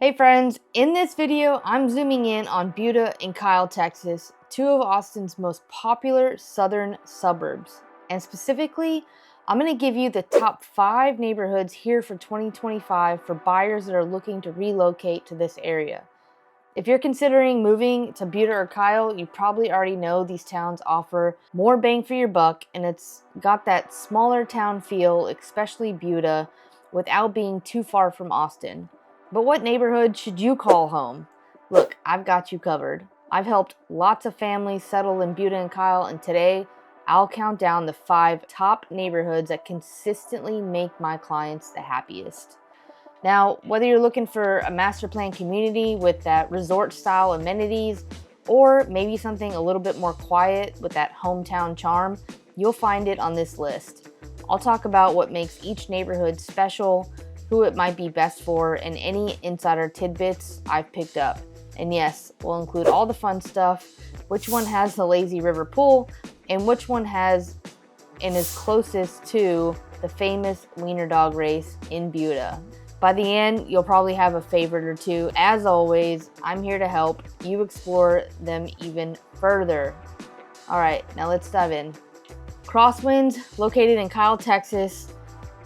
Hey friends, in this video, I'm zooming in on Buda and Kyle, Texas, two of Austin's most popular southern suburbs. And specifically, I'm going to give you the top 5 neighborhoods here for 2025 for buyers that are looking to relocate to this area. If you're considering moving to Buda or Kyle, you probably already know these towns offer more bang for your buck, and it's got that smaller town feel, especially Buda, without being too far from Austin. But what neighborhood should you call home? Look, I've got you covered. I've helped lots of families settle in Buda and Kyle, and today I'll count down the 5 top neighborhoods that consistently make my clients the happiest. Now, whether you're looking for a master plan community with that resort style amenities, or maybe something a little bit more quiet with that hometown charm, you'll find it on this list. I'll talk about what makes each neighborhood special, who it might be best for, and any insider tidbits I've picked up. And yes, we'll include all the fun stuff, which one has the lazy river pool, and which one has and is closest to the famous wiener dog race in Buda. By the end, you'll probably have a favorite or two. As always, I'm here to help you explore them even further. All right, now let's dive in. Crosswinds, located in Kyle, Texas,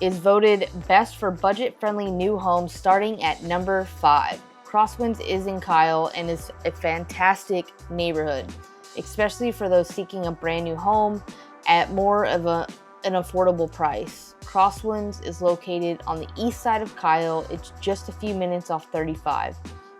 is voted best for budget-friendly new homes starting at number 5. Crosswinds is in Kyle and is a fantastic neighborhood, especially for those seeking a brand new home at more of an affordable price. Crosswinds is located on the east side of Kyle. It's just a few minutes off 35.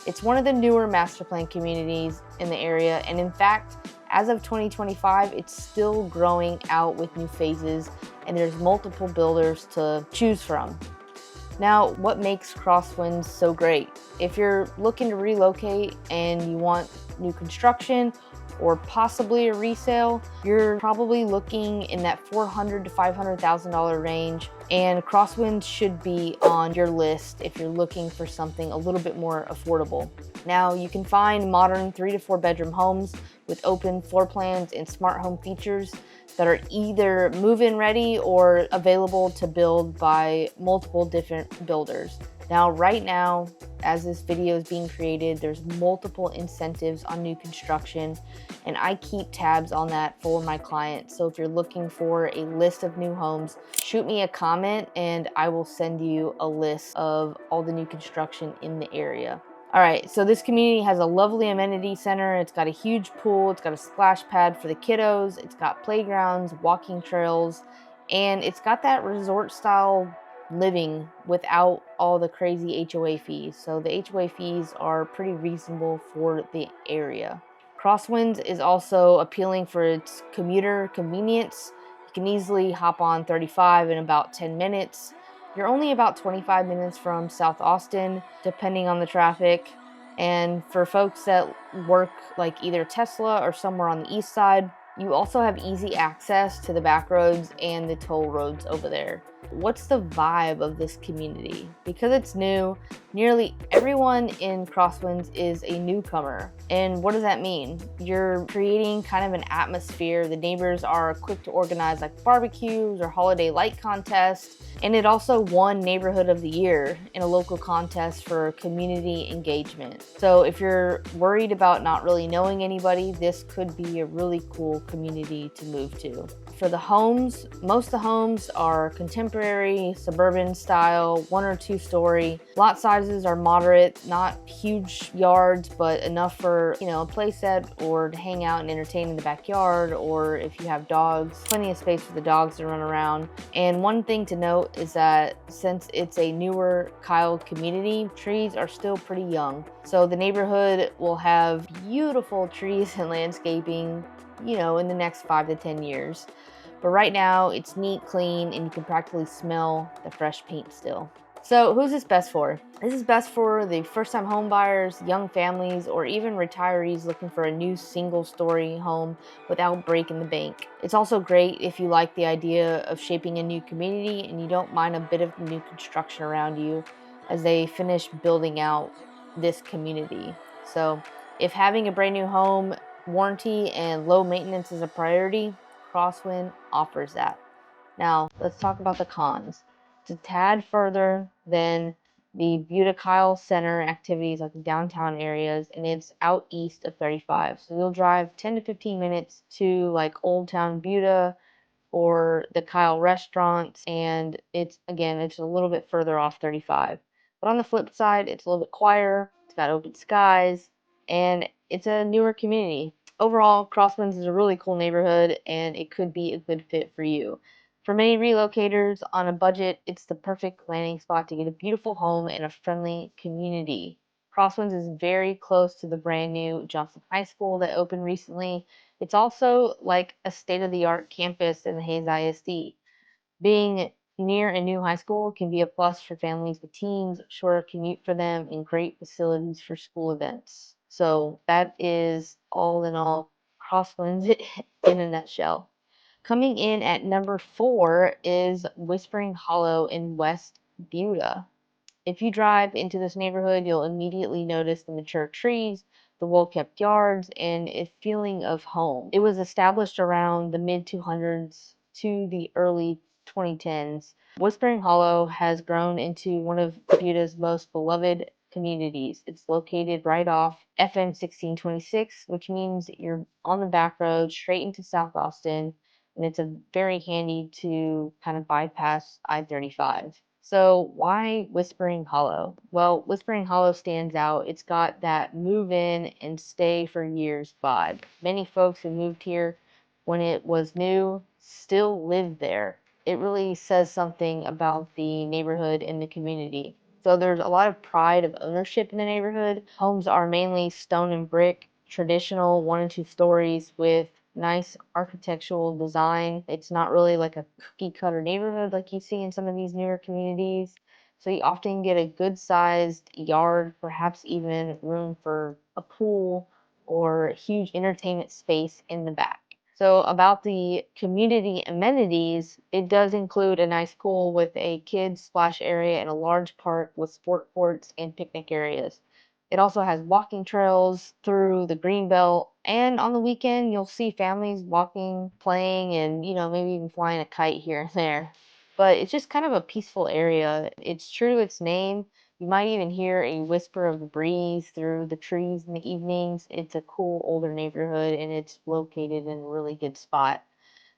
It's one of the newer master plan communities in the area, and in fact, as of 2025, it's still growing out with new phases, and there's multiple builders to choose from. Now, what makes Crosswinds so great? If you're looking to relocate and you want new construction or possibly a resale, you're probably looking in that $400,000 to $500,000 range, and Crosswinds should be on your list if you're looking for something a little bit more affordable. Now, you can find modern 3 to 4 bedroom homes with open floor plans and smart home features that are either move-in ready or available to build by multiple different builders. Now, right now, as this video is being created, there's multiple incentives on new construction, and I keep tabs on that for my clients. So if you're looking for a list of new homes, shoot me a comment and I will send you a list of all the new construction in the area. All right, so this community has a lovely amenity center. It's got a huge pool, it's got a splash pad for the kiddos, it's got playgrounds, walking trails, and it's got that resort style living without all the crazy HOA fees. So the HOA fees are pretty reasonable for the area. Crosswinds is also appealing for its commuter convenience. You can easily hop on 35 in about 10 minutes. You're only about 25 minutes from South Austin, depending on the traffic. And for folks that work like either Tesla or somewhere on the east side, you also have easy access to the back roads and the toll roads over there. What's the vibe of this community? Because it's new, nearly everyone in Crosswinds is a newcomer. And what does that mean? You're creating kind of an atmosphere. The neighbors are quick to organize like barbecues or holiday light contests. And it also won Neighborhood of the Year in a local contest for community engagement. So if you're worried about not really knowing anybody, this could be a really cool community to move to. For the homes, most of the homes are contemporary, suburban style, 1 or 2 story. Lot sizes are moderate, not huge yards, but enough for, a play set or to hang out and entertain in the backyard, or if you have dogs, plenty of space for the dogs to run around. And one thing to note is that since it's a newer Kyle community, trees are still pretty young. So the neighborhood will have beautiful trees and landscaping, in the next 5 to 10 years. But right now, it's neat, clean, and you can practically smell the fresh paint still. So who's this best for? This is best for the first-time home buyers, young families, or even retirees looking for a new single-story home without breaking the bank. It's also great if you like the idea of shaping a new community and you don't mind a bit of new construction around you as they finish building out this community. So if having a brand new home, warranty, and low maintenance is a priority, Crosswind offers that. Now, let's talk about the cons. It's a tad further than the Buda Kyle Center activities, like the downtown areas, and it's out east of 35. So you'll drive 10 to 15 minutes to like Old Town Buda or the Kyle restaurants, and it's a little bit further off 35. But on the flip side, it's a little bit quieter, it's got open skies, and it's a newer community. Overall, Crosswinds is a really cool neighborhood, and it could be a good fit for you. For many relocators on a budget, it's the perfect landing spot to get a beautiful home and a friendly community. Crosswinds is very close to the brand new Johnson High School that opened recently. It's also like a state-of-the-art campus in the Hayes ISD. Being near a new high school can be a plus for families with teens, shorter commute for them, and great facilities for school events. So that is all in all Crosswinds in a nutshell. Coming in at number 4 is Whispering Hollow in West Buda. If you drive into this neighborhood, you'll immediately notice the mature trees, the well-kept yards, and a feeling of home. It was established around the mid-200s to the early 2010s. Whispering Hollow has grown into one of Buda's most beloved communities. It's located right off FM 1626, which means you're on the back road straight into South Austin, and it's a very handy to kind of bypass I-35. So why Whispering Hollow? Well, Whispering Hollow stands out. It's got that move in and stay for years vibe. Many folks who moved here when it was new still live there. It really says something about the neighborhood and the community. So there's a lot of pride of ownership in the neighborhood. Homes are mainly stone and brick, traditional 1 and 2 stories with nice architectural design. It's not really like a cookie cutter neighborhood like you see in some of these newer communities. So you often get a good sized yard, perhaps even room for a pool or huge entertainment space in the back. So about the community amenities, it does include a nice pool with a kids splash area and a large park with sport courts and picnic areas. It also has walking trails through the greenbelt, and on the weekend you'll see families walking, playing, and maybe even flying a kite here and there. But it's just kind of a peaceful area. It's true to its name. You might even hear a whisper of the breeze through the trees in the evenings. It's a cool older neighborhood, and it's located in a really good spot.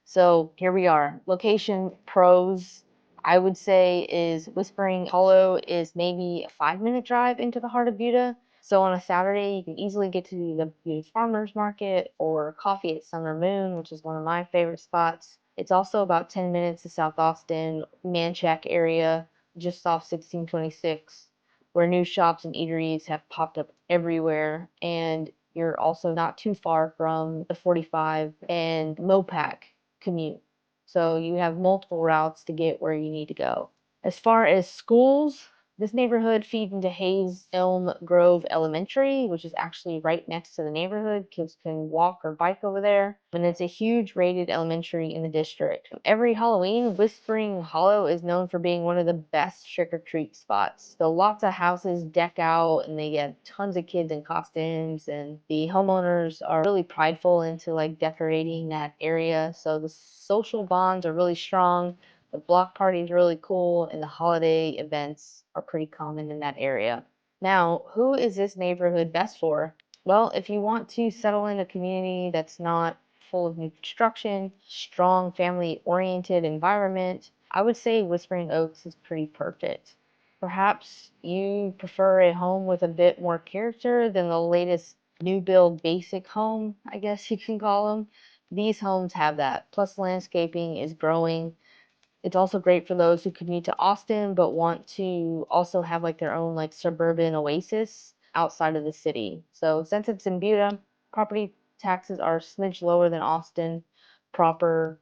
So here we are. Location pros, I would say, is Whispering Hollow is maybe a 5-minute drive into the heart of Buda. So on a Saturday, you can easily get to the Buda Farmers Market or coffee at Summer Moon, which is one of my favorite spots. It's also about 10 minutes to South Austin, Manchac area, just off 1626, where new shops and eateries have popped up everywhere. And you're also not too far from the 45 and Mopac commute. So you have multiple routes to get where you need to go. As far as schools, this neighborhood feeds into Hayes Elm Grove Elementary, which is actually right next to the neighborhood. Kids can walk or bike over there. And it's a huge rated elementary in the district. Every Halloween, Whispering Hollow is known for being one of the best trick-or-treat spots. So lots of houses deck out and they get tons of kids in costumes, and the homeowners are really prideful into like decorating that area. So the social bonds are really strong. The block party is really cool, and the holiday events are pretty common in that area. Now, who is this neighborhood best for? Well, if you want to settle in a community that's not full of new construction, strong family-oriented environment, I would say Whispering Oaks is pretty perfect. Perhaps you prefer a home with a bit more character than the latest new build basic home, I guess you can call them. These homes have that. Plus, landscaping is growing. It's also great for those who commute to Austin but want to also have like their own like suburban oasis outside of the city. So since it's in Buda, property taxes are a smidge lower than Austin proper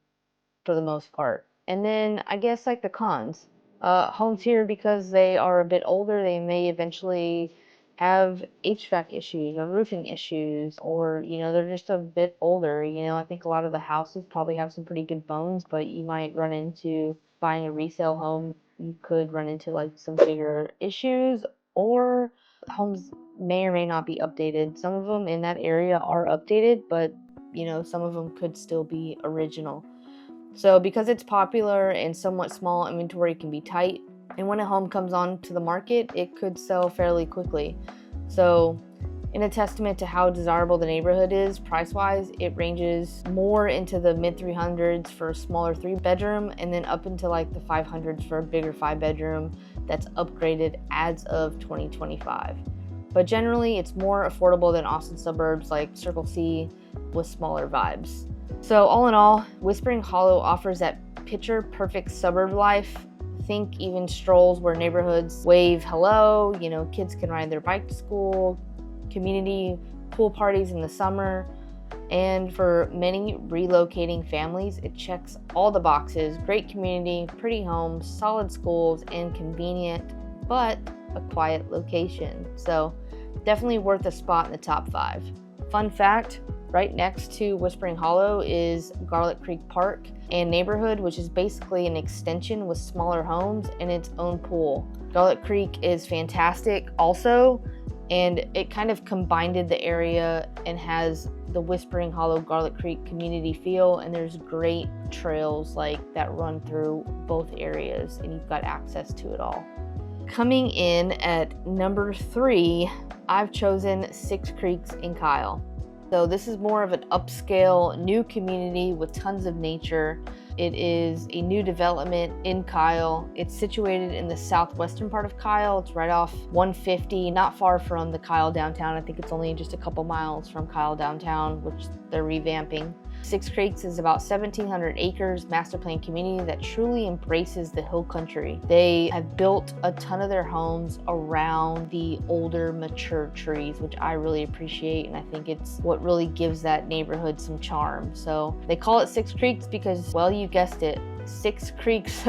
for the most part. And then I guess like the cons. Homes here, because they are a bit older, they may eventually have HVAC issues or roofing issues, or they're just a bit older. I think a lot of the houses probably have some pretty good bones, but you might run into buying a resale home, you could run into like some bigger issues, or homes may or may not be updated. Some of them in that area are updated, but some of them could still be original. So because it's popular and somewhat small, inventory can be tight. And when a home comes onto the market, it could sell fairly quickly. So in a testament to how desirable the neighborhood is price-wise, it ranges more into the mid 300s for a smaller 3-bedroom, and then up into like the 500s for a bigger 5-bedroom that's upgraded as of 2025. But generally, it's more affordable than Austin suburbs like Circle C with smaller vibes. So all in all, Whispering Hollow offers that picture-perfect suburb life. Think even strolls where neighborhoods wave hello, kids can ride their bike to school, community pool parties in the summer, and for many relocating families, it checks all the boxes: great community, pretty homes, solid schools, and convenient but a quiet location. So definitely worth a spot in the top 5. Fun fact, right next to Whispering Hollow is Garlic Creek Park and neighborhood, which is basically an extension with smaller homes and its own pool. Garlic Creek is fantastic also, and it kind of combined the area and has the Whispering Hollow Garlic Creek community feel, and there's great trails that run through both areas, and you've got access to it all. Coming in at number 3, I've chosen 6 Creeks in Kyle. So this is more of an upscale new community with tons of nature. It is a new development in Kyle. It's situated in the southwestern part of Kyle. It's right off 150, not far from the Kyle downtown. I think it's only just a couple miles from Kyle downtown, which they're revamping. 6 Creeks is about 1,700 acres master plan community that truly embraces the hill country. They have built a ton of their homes around the older, mature trees, which I really appreciate, and I think it's what really gives that neighborhood some charm. So they call it 6 Creeks because, well, you guessed it, 6 creeks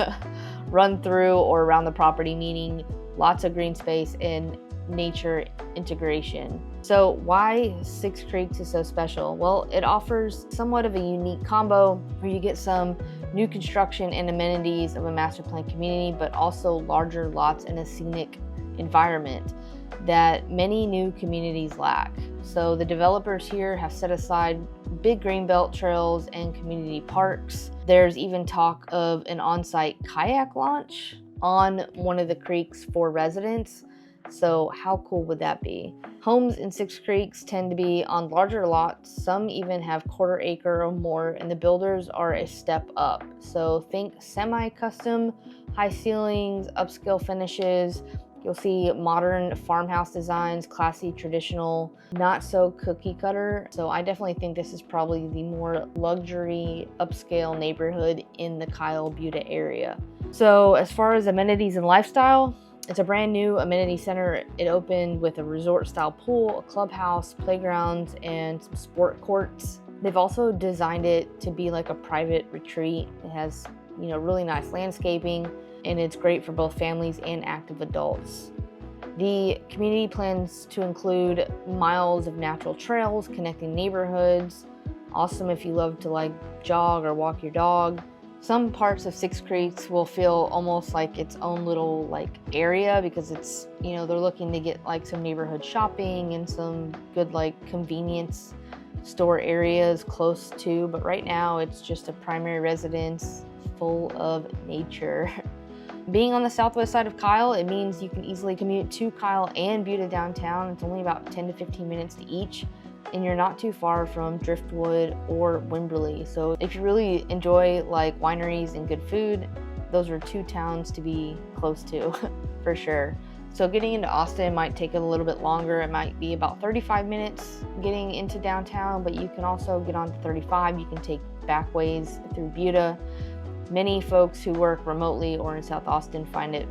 run through or around the property, meaning lots of green space and nature integration. So why 6 Creeks is so special? Well, it offers somewhat of a unique combo where you get some new construction and amenities of a master plan community, but also larger lots and a scenic environment that many new communities lack. So the developers here have set aside big greenbelt trails and community parks. There's even talk of an on-site kayak launch on one of the creeks for residents. So how cool would that be? Homes in 6 Creeks tend to be on larger lots. Some even have quarter acre or more, and the builders are a step up. So think semi-custom, high ceilings, upscale finishes. You'll see modern farmhouse designs, classy, traditional, not so cookie cutter. So I definitely think this is probably the more luxury, upscale neighborhood in the Kyle Buda area. So as far as amenities and lifestyle, it's a brand new amenity center. It opened with a resort style pool, a clubhouse, playgrounds, and some sport courts. They've also designed it to be like a private retreat. It has, really nice landscaping, and it's great for both families and active adults. The community plans to include miles of natural trails connecting neighborhoods. Awesome if you love to jog or walk your dog. Some parts of 6 Creeks will feel almost like its own little area because it's, they're looking to get some neighborhood shopping and some good convenience store areas close to, but right now it's just a primary residence full of nature. Being on the southwest side of Kyle, it means you can easily commute to Kyle and Buda downtown. It's only about 10 to 15 minutes to each, and you're not too far from Driftwood or Wimberley. So if you really enjoy wineries and good food, those are 2 towns to be close to for sure. So getting into Austin might take a little bit longer. It might be about 35 minutes getting into downtown, but you can also get on to 35. You can take back ways through Buda. Many folks who work remotely or in South Austin find it,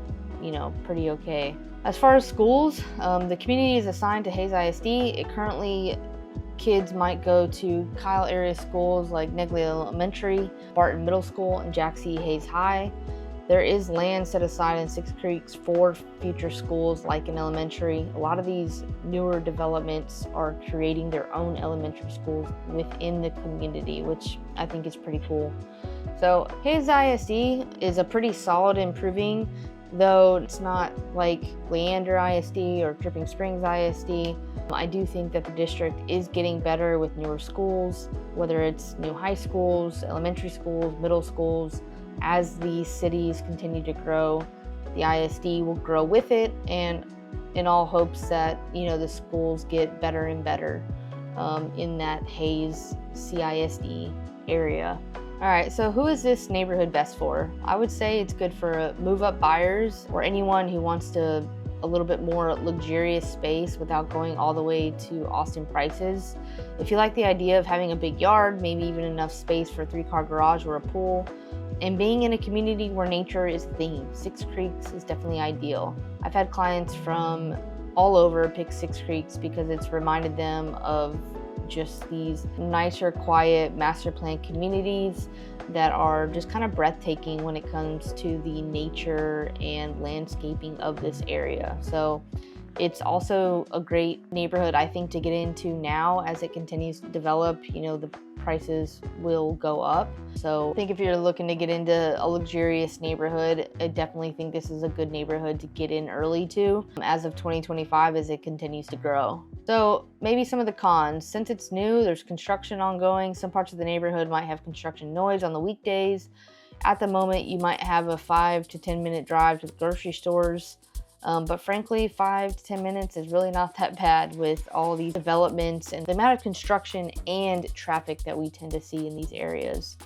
pretty okay. As far as schools, the community is assigned to Hayes ISD. It currently, kids might go to Kyle area schools like Negley Elementary, Bartone Middle School, and Jack C. Hayes High. There is land set aside in 6 Creeks for future schools like an elementary. A lot of these newer developments are creating their own elementary schools within the community, which I think is pretty cool. So Hayes ISD is a pretty solid improving, though it's not like Leander ISD or Dripping Springs ISD. I do think that the district is getting better with newer schools, whether it's new high schools, elementary schools, middle schools. As these cities continue to grow, the ISD will grow with it, and in all hopes that, you know, the schools get better and better in that Hayes CISD area. All right, so who is this neighborhood best for? I would say it's good for move-up buyers or anyone who wants a little bit more luxurious space without going all the way to Austin prices. If you like the idea of having a big yard, maybe even enough space for a 3-car garage or a pool, and being in a community where nature is the theme, Six Creeks is definitely ideal. I've had clients from all over pick Six Creeks because it's reminded them of just these nicer, quiet master plan communities that are just kind of breathtaking when it comes to the nature and landscaping of this area. So it's also a great neighborhood, I think, to get into now. As it continues to develop, you know, the prices will go up. So I think if you're looking to get into a luxurious neighborhood, I definitely think this is a good neighborhood to get in early to as of 2025 as it continues to grow. So maybe some of the cons. Since it's new, there's construction ongoing. Some parts of the neighborhood might have construction noise on the weekdays. At the moment, you might have a 5 to 10 minute drive to the grocery stores. But frankly, 5 to 10 minutes is really not that bad with all these developments and the amount of construction and traffic that we tend to see in these areas.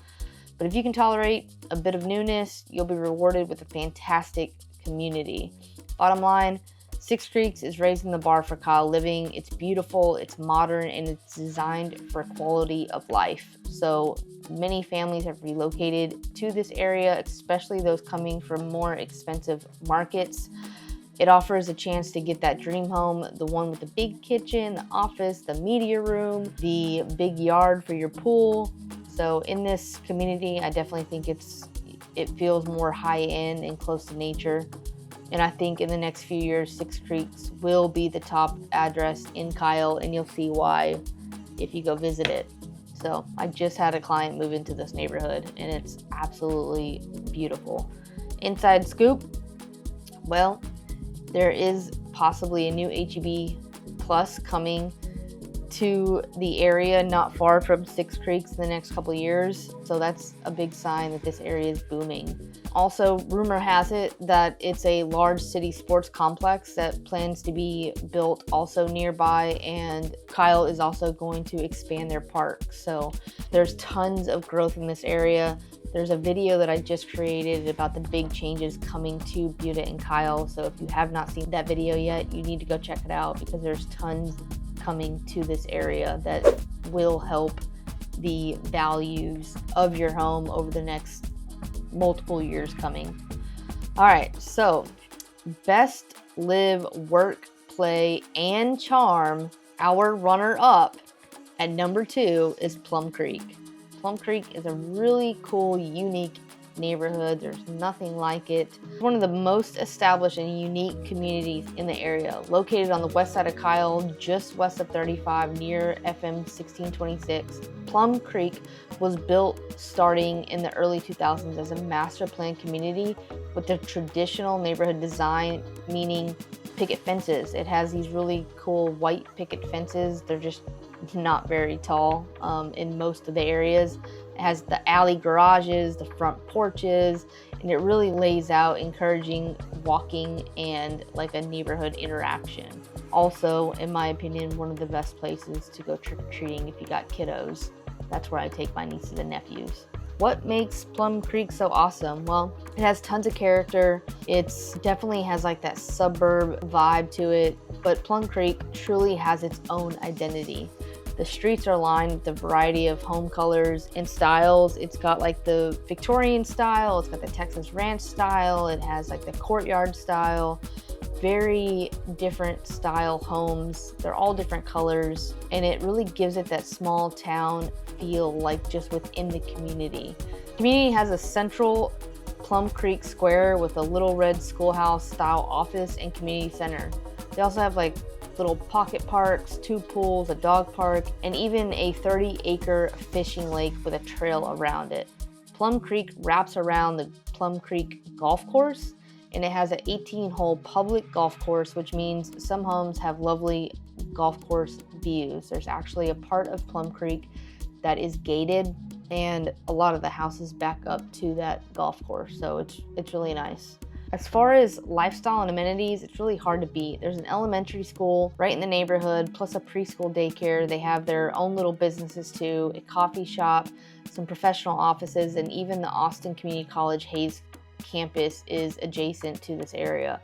But if you can tolerate a bit of newness, you'll be rewarded with a fantastic community. Bottom line, Six Creeks is raising the bar for Kyle living. It's beautiful, it's modern, and it's designed for quality of life. So many families have relocated to this area, especially those coming from more expensive markets. It offers a chance to get that dream home, the one with the big kitchen, the office, the media room, the big yard for your pool. So in this community, I definitely think it feels more high-end and close to nature. And I think in the next few years, Six Creeks will be the top address in Kyle, and you'll see why if you go visit it. So I just had a client move into this neighborhood, and it's absolutely beautiful. Inside scoop, well, there is possibly a new HEB Plus coming to the area not far from Six Creeks in the next couple of years. So that's a big sign that this area is booming. Also, rumor has it that it's a large city sports complex that plans to be built also nearby, and Kyle is also going to expand their park. So there's tons of growth in this area. There's a video that I just created about the big changes coming to Buda and Kyle. So if you have not seen that video yet, you need to go check it out because there's tons coming to this area that will help the values of your home over the next multiple years coming. All right, so best live, work, play, and charm. Our runner-up at number 2 is Plum Creek. Plum Creek is a really cool, unique neighborhood. There's nothing like it. It's one of the most established and unique communities in the area. Located on the west side of Kyle, just west of 35 near FM 1626, Plum Creek was built starting in the early 2000s as a master plan community with the traditional neighborhood design, meaning picket fences. It has these really cool white picket fences. They're just not very tall in most of the areas. It has the alley garages, the front porches, and it really lays out encouraging walking and like a neighborhood interaction. Also, in my opinion, one of the best places to go trick-or-treating if you got kiddos. That's where I take my nieces and nephews. What makes Plum Creek so awesome? Well, it has tons of character. It's definitely has like that suburb vibe to it, but Plum Creek truly has its own identity. The streets are lined with a variety of home colors and styles. It's got like the Victorian style, it's got the Texas Ranch style, it has like the courtyard style. Very different style homes. They're all different colors, and it really gives it that small town feel, like just within the community. The community has a central Plum Creek Square with a little red schoolhouse style office and community center. They also have like little pocket parks, 2 pools, a dog park, and even a 30-acre fishing lake with a trail around it. Plum Creek wraps around the Plum Creek golf course, and it has an 18-hole public golf course, which means some homes have lovely golf course views. There's actually a part of Plum Creek that is gated, and a lot of the houses back up to that golf course, so it's really nice. As far as lifestyle and amenities, it's really hard to beat. There's an elementary school right in the neighborhood, plus a preschool daycare. They have their own little businesses too, a coffee shop, some professional offices, and even the Austin Community College Hayes campus is adjacent to this area.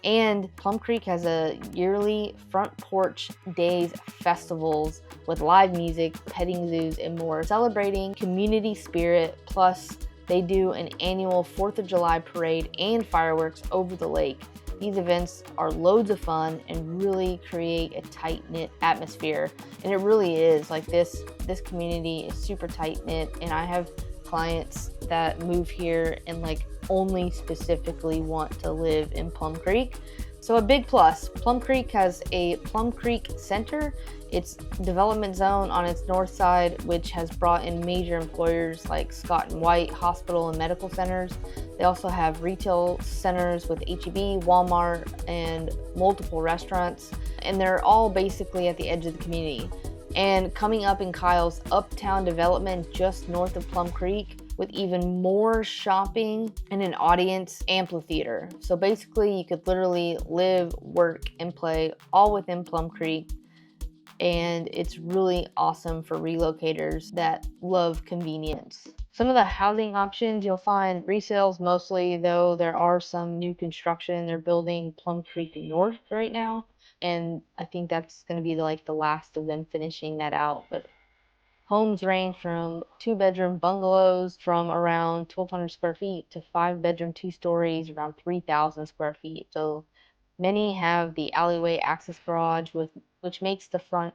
And Plum Creek has a yearly front porch days festivals with live music, petting zoos, and more, celebrating community spirit. Plus, they do an annual 4th of July parade and fireworks over the lake. These events are loads of fun and really create a tight-knit atmosphere. And it really is, like this community is super tight-knit, and I have clients that move here and like only specifically want to live in Plum Creek. So a big plus, Plum Creek has a Plum Creek Center. It's development zone on its north side, which has brought in major employers like Scott and White Hospital and medical centers. They also have retail centers with H-E-B, Walmart, and multiple restaurants. And they're all basically at the edge of the community. And coming up in Kyle's uptown development just north of Plum Creek, with even more shopping and an audience amphitheater. So basically you could literally live, work, and play all within Plum Creek. And it's really awesome for relocators that love convenience. Some of the housing options you'll find resales mostly, though there are some new construction. They're building Plum Creek North right now, and I think that's going to be like the last of them finishing that out. But homes range from 2-bedroom bungalows from around 1,200 square feet to 5-bedroom 2 stories around 3,000 square feet. So many have the alleyway access garage, which makes the front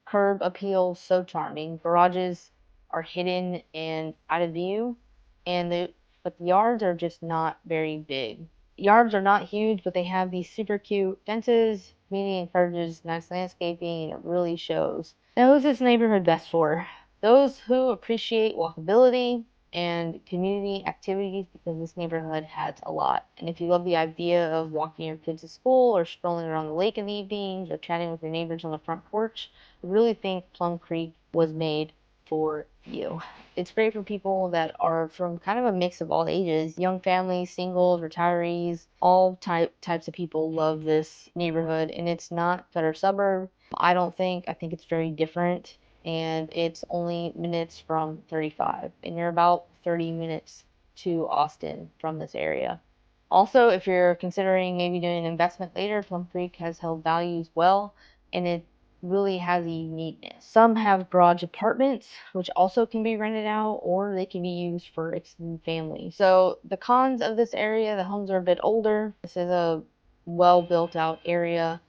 curb appeal so charming. Garages are hidden and out of view, but the yards are just not very big. Yards are not huge, but they have these super cute fences. Community encourages nice landscaping, and it really shows. Now, who's this neighborhood best for? Those who appreciate walkability and community activities, because this neighborhood has a lot. And if you love the idea of walking your kids to school or strolling around the lake in the evenings or chatting with your neighbors on the front porch, I really think Plum Creek was made for you. It's great for people that are from kind of a mix of all ages, young families, singles, retirees, all types of people love this neighborhood. And it's not better suburb. I think it's very different, and it's only minutes from 35, and you're about 30 minutes to Austin from this area. Also, if you're considering maybe doing an investment later, Plum Creek has held values well, and it really has a uniqueness. Some have garage apartments, which also can be rented out, or they can be used for extended family. So the cons of this area, the homes are a bit older. This is a well built out area.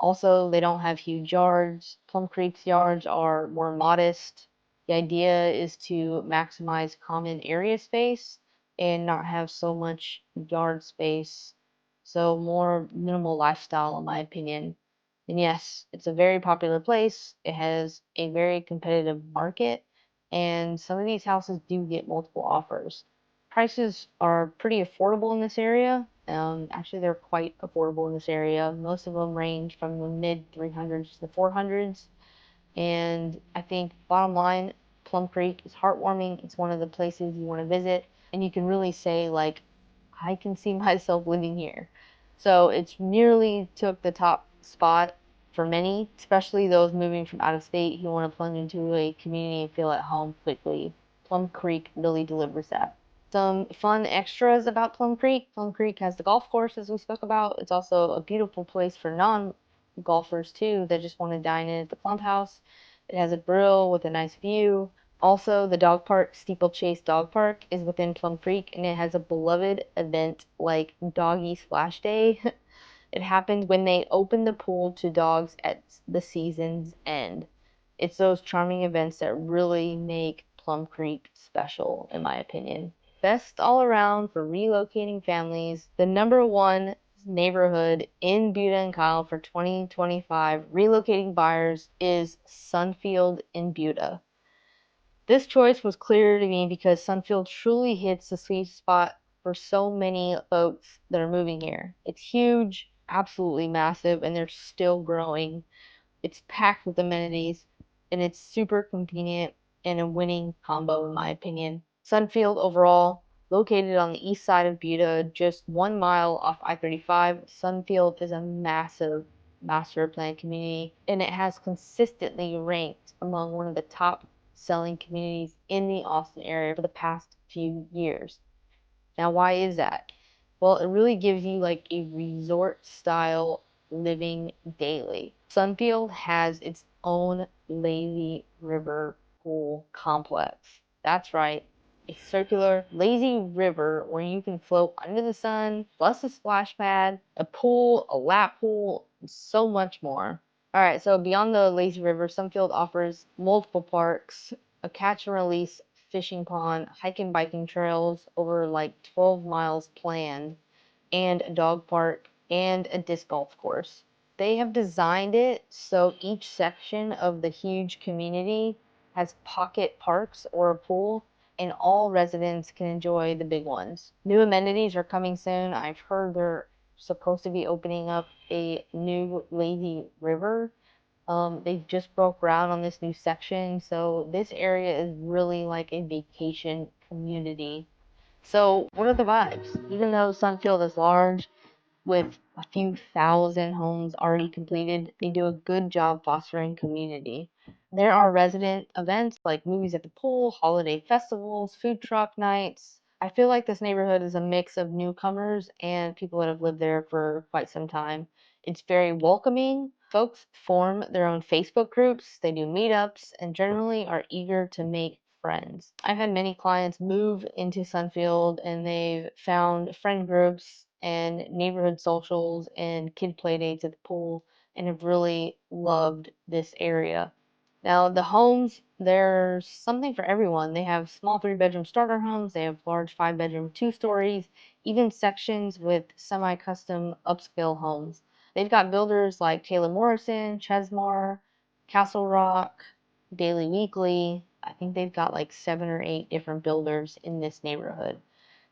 Also, they don't have huge yards. Plum Creek's yards are more modest. The idea is to maximize common area space and not have so much yard space. So more minimal lifestyle, in my opinion. And yes, it's a very popular place. It has a very competitive market, and some of these houses do get multiple offers. Prices are pretty affordable in this area. Actually, they're quite affordable in this area. Most of them range from the mid 300s to the 400s. And I think bottom line, Plum Creek is heartwarming. It's one of the places you want to visit, and you can really say like, I can see myself living here. So it's nearly took the top spot for many, especially those moving from out of state who want to plunge into a community and feel at home quickly. Plum Creek really delivers that. Some fun extras about Plum Creek. Plum Creek has the golf course, as we spoke about. It's also a beautiful place for non-golfers too that just want to dine in at the Plum House. It has a grill with a nice view. Also, the dog park, Steeplechase Dog Park, is within Plum Creek, and it has a beloved event like Doggy Splash Day. It happens when they open the pool to dogs at the season's end. It's those charming events that really make Plum Creek special, in my opinion. Best all around for relocating families, the #1 neighborhood in Buda and Kyle for 2025 relocating buyers is Sunfield in Buda. This choice was clear to me because Sunfield truly hits the sweet spot for so many folks that are moving here. It's huge, absolutely massive, and they're still growing. It's packed with amenities, and it's super convenient and a winning combo in my opinion. Sunfield overall Located on the east side of Buda, just 1 mile off I-35, Sunfield is a massive master plan community, and it has consistently ranked among one of the top selling communities in the Austin area for the past few years. Now, why is that? Well, it really gives you like a resort style living daily. Sunfield has its own lazy river pool complex. That's right, a circular, lazy river where you can float under the sun, plus a splash pad, a pool, a lap pool, and so much more. All right, so beyond the lazy river, Sunfield offers multiple parks, a catch and release fishing pond, hiking and biking trails over like 12 miles planned, and a dog park and a disc golf course. They have designed it so each section of the huge community has pocket parks or a pool, and all residents can enjoy the big ones. New amenities are coming soon. I've heard they're supposed to be opening up a new lazy river. They just broke ground on this new section, so this area is really like a vacation community. So, what are the vibes? Even though Sunfield is large, with a few thousand homes already completed, they do a good job fostering community. There are resident events like movies at the pool, holiday festivals, food truck nights. I feel like this neighborhood is a mix of newcomers and people that have lived there for quite some time. It's very welcoming. Folks form their own Facebook groups, they do meetups, and generally are eager to make friends. I've had many clients move into Sunfield and they've found friend groups and neighborhood socials and kid play dates at the pool and have really loved this area. Now, the homes, there's something for everyone. They have small 3-bedroom starter homes, they have large 5-bedroom 2 stories, even sections with semi custom upscale homes. They've got builders like Taylor Morrison, Chesmar, Castle Rock, Daily Weekly. I think they've got like 7 or 8 different builders in this neighborhood.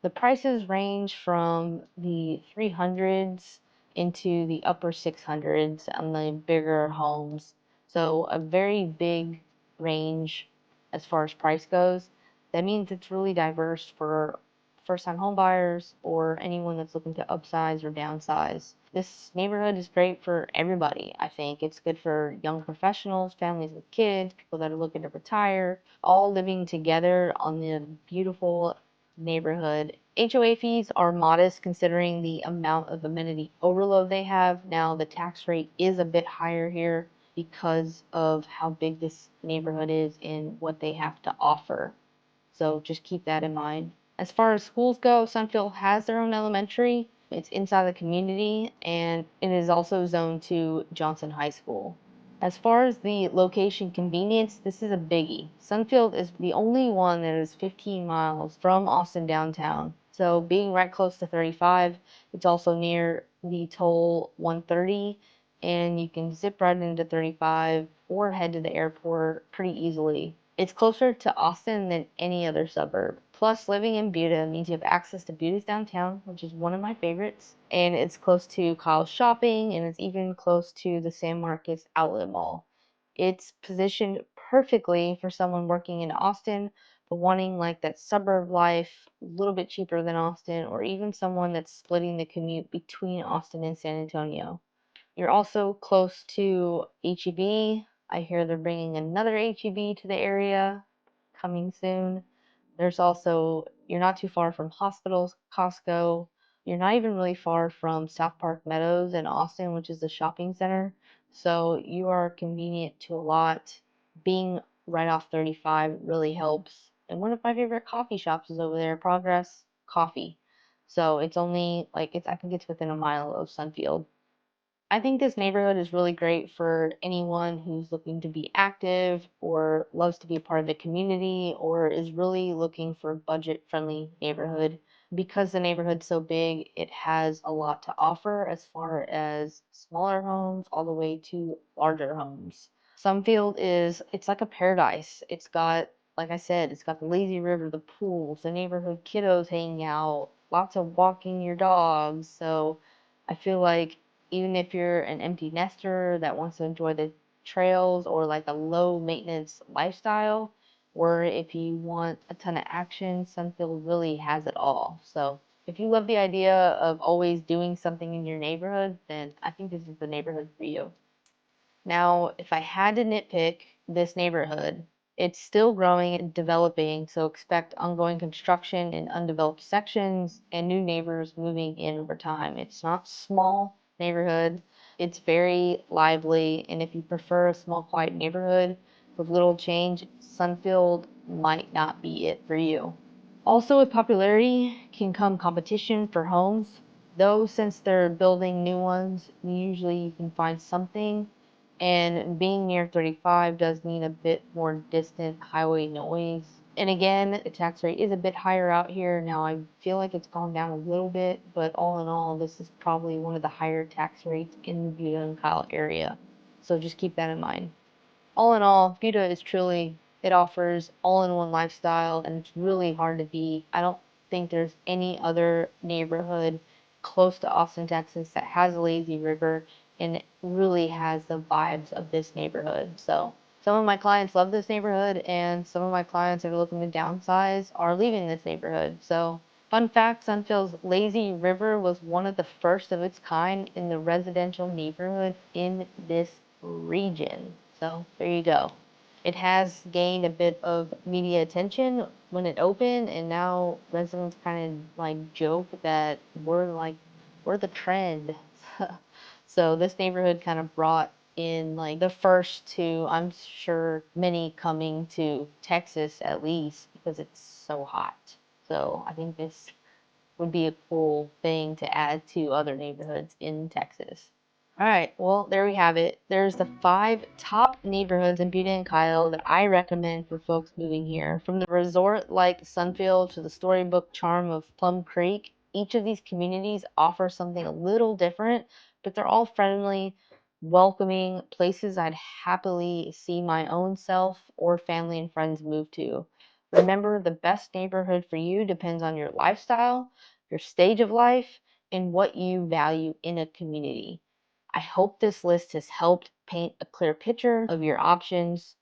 The prices range from the 300s into the upper 600s on the bigger homes. So a very big range as far as price goes. That means it's really diverse for first-time homebuyers or anyone that's looking to upsize or downsize. This neighborhood is great for everybody, I think. It's good for young professionals, families with kids, people that are looking to retire, all living together on the beautiful neighborhood. HOA fees are modest considering the amount of amenity overload they have. Now, the tax rate is a bit higher here because of how big this neighborhood is and what they have to offer. So just keep that in mind. As far as schools go, Sunfield has their own elementary. It's inside the community and it is also zoned to Johnson High School. As far as the location convenience, this is a biggie. Sunfield is the only one that is 15 miles from Austin downtown. So being right close to 35, it's also near the toll 130, and you can zip right into 35 or head to the airport pretty easily. It's closer to Austin than any other suburb. Plus, living in Buda means you have access to Buda's downtown, which is one of my favorites. And it's close to Kyle's shopping, and it's even close to the San Marcos Outlet Mall. It's positioned perfectly for someone working in Austin, but wanting like that suburb life, a little bit cheaper than Austin, or even someone that's splitting the commute between Austin and San Antonio. You're also close to HEB. I hear they're bringing another HEB to the area coming soon. There's also, you're not too far from hospitals, Costco. You're not even really far from South Park Meadows in Austin, which is the shopping center. So you are convenient to a lot. Being right off 35 really helps. And one of my favorite coffee shops is over there, Progress Coffee. So it's only like, I think it's within a mile of Sunfield. I think this neighborhood is really great for anyone who's looking to be active or loves to be a part of the community or is really looking for a budget-friendly neighborhood. Because the neighborhood's so big, it has a lot to offer as far as smaller homes all the way to larger homes. Sunfield it's like a paradise. It's got, like I said, it's got the lazy river, the pools, the neighborhood kiddos hanging out, lots of walking your dogs. So I feel like even if you're an empty nester that wants to enjoy the trails or like a low maintenance lifestyle, or if you want a ton of action, Sunfield really has it all. So if you love the idea of always doing something in your neighborhood, then I think this is the neighborhood for you. Now, if I had to nitpick this neighborhood, it's still growing and developing, so expect ongoing construction in undeveloped sections and new neighbors moving in over time. It's not small neighborhood, it's very lively, and if you prefer a small, quiet neighborhood with little change, Sunfield might not be it for you. Also, with popularity can come competition for homes, though since they're building new ones, usually you can find something, and being near 35 does mean a bit more distant highway noise. And again, the tax rate is a bit higher out here. Now I feel like it's gone down a little bit, but all in all, this is probably one of the higher tax rates in the Buda and Kyle area. So just keep that in mind. All in all, Buda is truly, it offers all-in-one lifestyle, and it's really hard to beat. I don't think there's any other neighborhood close to Austin, Texas that has a lazy river and really has the vibes of this neighborhood. So some of my clients love this neighborhood, and some of my clients that are looking to downsize are leaving this neighborhood. So fun fact, Sunfield's lazy river was one of the first of its kind in the residential neighborhood in this region. So there you go. It has gained a bit of media attention when it opened, and now residents kind of like joke that we're the trend. So this neighborhood kind of brought in like the first to, I'm sure, many coming to Texas at least because it's so hot. So I think this would be a cool thing to add to other neighborhoods in Texas. All right, well, there we have it. There's the 5 top neighborhoods in Buda and Kyle that I recommend for folks moving here. From the resort-like Sunfield to the storybook charm of Plum Creek, each of these communities offers something a little different, but they're all friendly, welcoming places I'd happily see my own self or family and friends move to. Remember, the best neighborhood for you depends on your lifestyle, your stage of life, and what you value in a community. I hope this list has helped paint a clear picture of your options.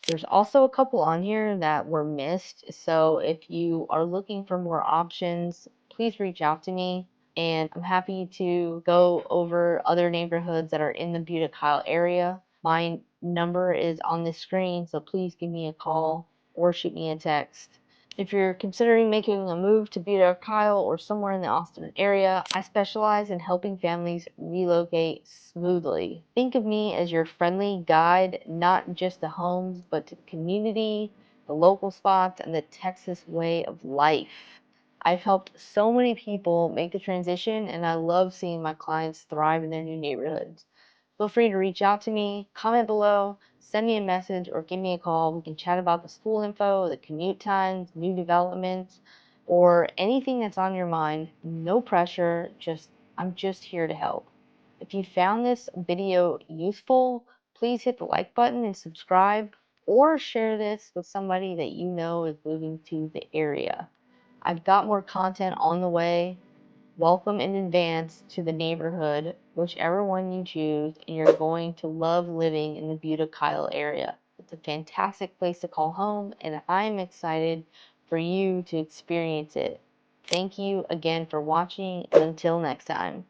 There's also a couple on here that were missed, so if you are looking for more options, please reach out to me, and I'm happy to go over other neighborhoods that are in the Buda Kyle area. My number is on the screen, so please give me a call or shoot me a text. If you're considering making a move to Buda or Kyle or somewhere in the Austin area, I specialize in helping families relocate smoothly. Think of me as your friendly guide, not just to homes, but to the community, the local spots, and the Texas way of life. I've helped so many people make the transition, and I love seeing my clients thrive in their new neighborhoods. Feel free to reach out to me, comment below, send me a message, or give me a call. We can chat about the school info, the commute times, new developments, or anything that's on your mind. No pressure, I'm just here to help. If you found this video useful, please hit the like button and subscribe, or share this with somebody that you know is moving to the area. I've got more content on the way. Welcome in advance to the neighborhood, whichever one you choose, and you're going to love living in the Buda Kyle area. It's a fantastic place to call home, and I'm excited for you to experience it. Thank you again for watching, and until next time.